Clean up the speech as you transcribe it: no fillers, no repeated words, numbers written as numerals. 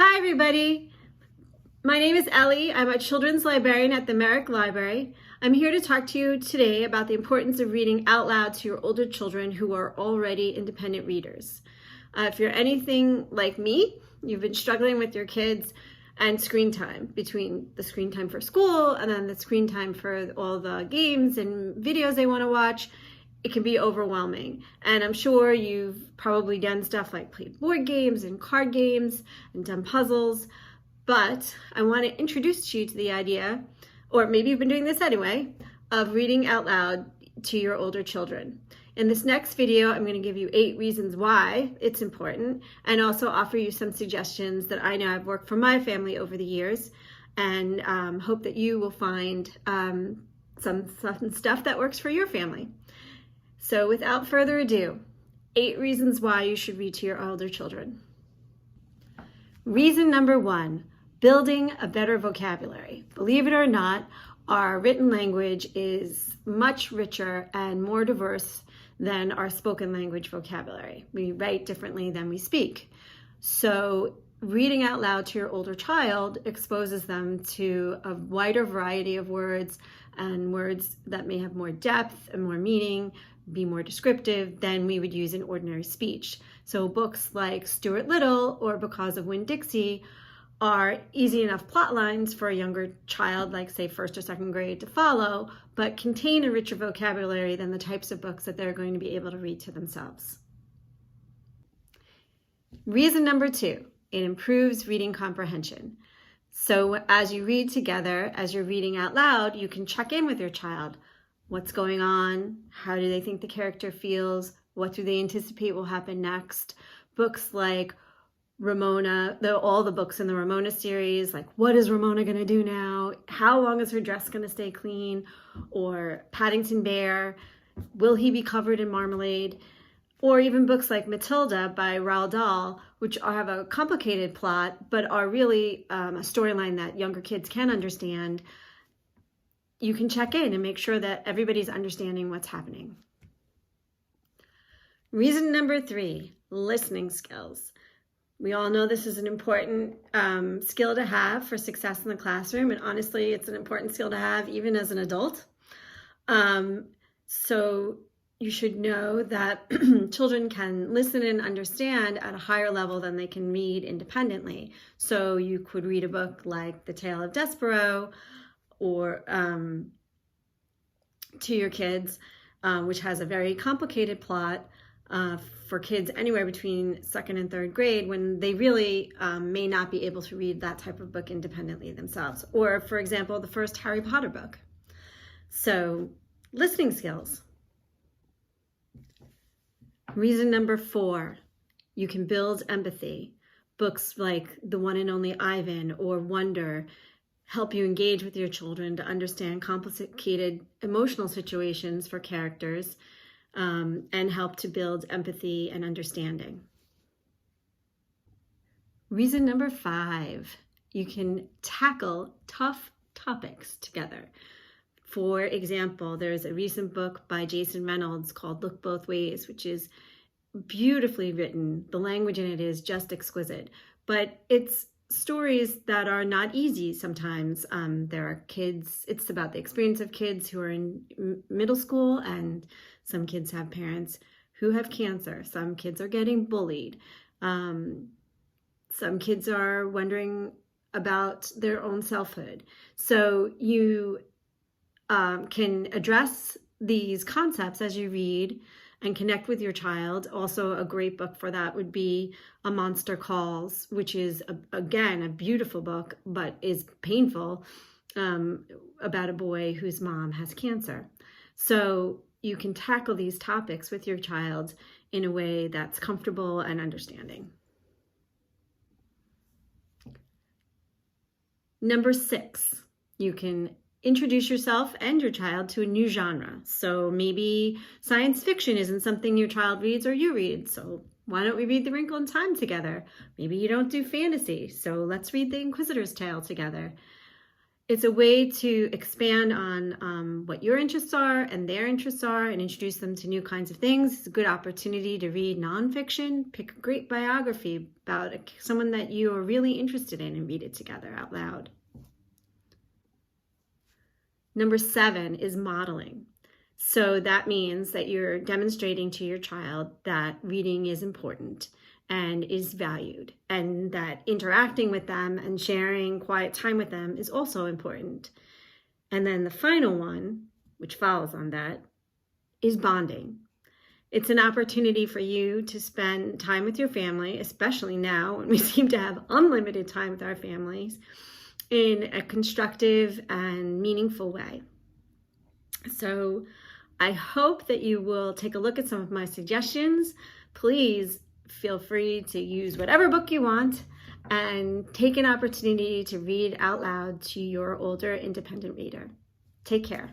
Hi everybody, my name is Elly. I'm a children's librarian at the Merrick Library. I'm here to talk to you today about the importance of reading out loud to your older children who are already independent readers. If you're anything like me, you've been struggling with your kids and screen time, between the screen time for school and then the screen time for all the games and videos they want to watch. It can be overwhelming. And I'm sure you've probably done stuff like played board games and card games and done puzzles. But I want to introduce you to the idea, or maybe you've been doing this anyway, of reading out loud to your older children. In this next video, I'm going to give you 8 reasons why it's important and also offer you some suggestions that I know I've worked for my family over the years, and hope that you will find some stuff that works for your family. So without further ado, 8 reasons why you should read to your older children. Reason number 1, building a better vocabulary. Believe it or not, our written language is much richer and more diverse than our spoken language vocabulary. We write differently than we speak. So reading out loud to your older child exposes them to a wider variety of words, and words that may have more depth and more meaning, be more descriptive than we would use in ordinary speech. So books like Stuart Little or Because of Winn-Dixie are easy enough plot lines for a younger child, like say 1st or 2nd grade, to follow, but contain a richer vocabulary than the types of books that they're going to be able to read to themselves. Reason number 2, it improves reading comprehension. So as you read together, as you're reading out loud, you can check in with your child. What's going on? How do they think the character feels? What do they anticipate will happen next? Books like Ramona, all the books in the Ramona series, like what is Ramona going to do now? How long is her dress going to stay clean? Or Paddington Bear, will he be covered in marmalade? Or even books like Matilda by Roald Dahl, which have a complicated plot, but are really a storyline that younger kids can understand. You can check in and make sure that everybody's understanding what's happening. Reason number 3, listening skills. We all know this is an important skill to have for success in the classroom, and honestly, it's an important skill to have even as an adult. So you should know that children can listen and understand at a higher level than they can read independently. So you could read a book like The Tale of Despereaux, or to your kids, which has a very complicated plot for kids anywhere between 2nd and 3rd grade, when they really may not be able to read that type of book independently themselves. Or, for example, the first Harry Potter book. So, listening skills. Reason number 4, you can build empathy. Books like The One and Only Ivan or Wonder help you engage with your children to understand complicated emotional situations for characters, and help to build empathy and understanding. Reason number 5, you can tackle tough topics together. For example, there's a recent book by Jason Reynolds called Look Both Ways, which is beautifully written. The language in it is just exquisite, but it's stories that are not easy sometimes. There are kids, it's about the experience of kids who are in middle school, and some kids have parents who have cancer. Some kids are getting bullied. Some kids are wondering about their own selfhood. So you can address these concepts as you read and connect with your child. Also, a great book for that would be A Monster Calls, which is, again, a beautiful book, but is painful, about a boy whose mom has cancer. So you can tackle these topics with your child in a way that's comfortable and understanding. Number 6, you can introduce yourself and your child to a new genre. So maybe science fiction isn't something your child reads or you read. So why don't we read The Wrinkle in Time together? Maybe you don't do fantasy, so let's read The Inquisitor's Tale together. It's a way to expand on what your interests are and their interests are and introduce them to new kinds of things. It's a good opportunity to read nonfiction. Pick a great biography about someone that you are really interested in and read it together out loud. Number 7 is modeling. So that means that you're demonstrating to your child that reading is important and is valued, and that interacting with them and sharing quiet time with them is also important. And then the final one, which follows on that, is bonding. It's an opportunity for you to spend time with your family, especially now when we seem to have unlimited time with our families, in a constructive and meaningful way. So I hope that you will take a look at some of my suggestions. Please feel free to use whatever book you want and take an opportunity to read out loud to your older independent reader. Take care.